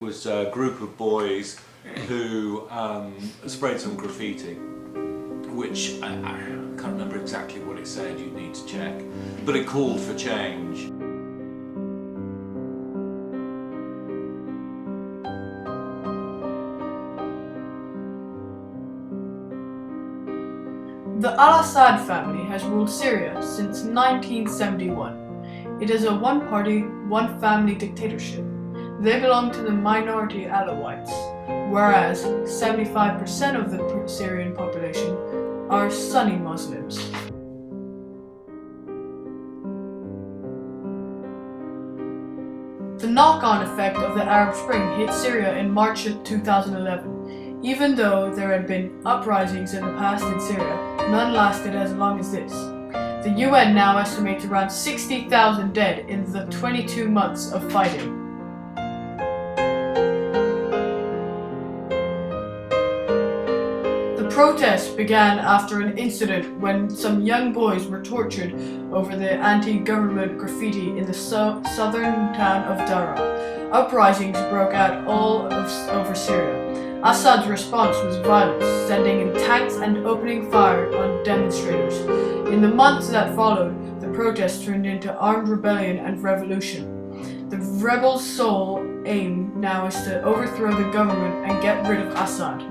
was a group of boys who sprayed some graffiti, which I can't remember exactly what it said, you'd need to check, but it called for change. The al-Assad family has ruled Syria since 1971. It is a one-party, one-family dictatorship. They belong to the minority Alawites, whereas 75% of the Syrian population are Sunni Muslims. The knock-on effect of the Arab Spring hit Syria in March of 2011. Even though there had been uprisings in the past in Syria, none lasted as long as this. The UN now estimates around 60,000 dead in the 22 months of fighting. The protests began after an incident when some young boys were tortured over the anti-government graffiti in the southern town of Daraa. Uprisings broke out all over Syria. Assad's response was violence, sending in tanks and opening fire on demonstrators. In the months that followed, the protests turned into armed rebellion and revolution. The rebels' sole aim now is to overthrow the government and get rid of Assad.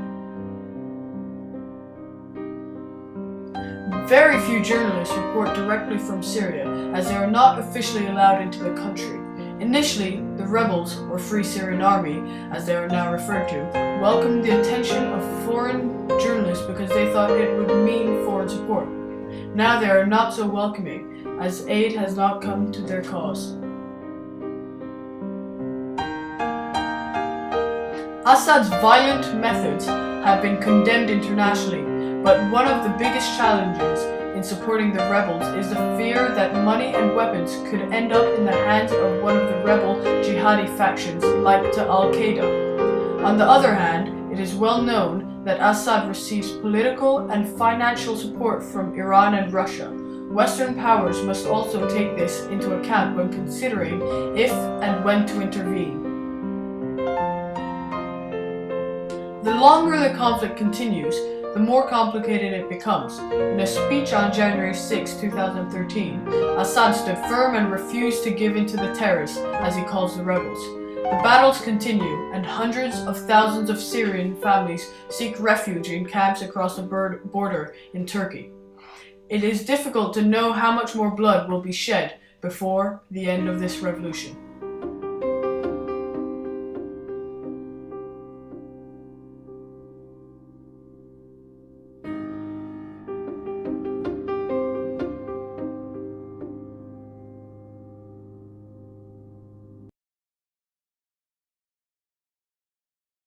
Very few journalists report directly from Syria, as they are not officially allowed into the country. Initially, the rebels, or Free Syrian Army, as they are now referred to, welcomed the attention of foreign journalists because they thought it would mean foreign support. Now they are not so welcoming, as aid has not come to their cause. Assad's violent methods have been condemned internationally, but one of the biggest challenges in supporting the rebels is the fear that money and weapons could end up in the hands of one of the rebel jihadi factions like to Al-Qaeda. On the other hand, it is well known that Assad receives political and financial support from Iran and Russia. Western powers must also take this into account when considering if and when to intervene. The longer the conflict continues, the more complicated it becomes. In a speech on January 6, 2013, Assad stood firm and refused to give in to the terrorists, as he calls the rebels. The battles continue, and hundreds of thousands of Syrian families seek refuge in camps across the border in Turkey. It is difficult to know how much more blood will be shed before the end of this revolution.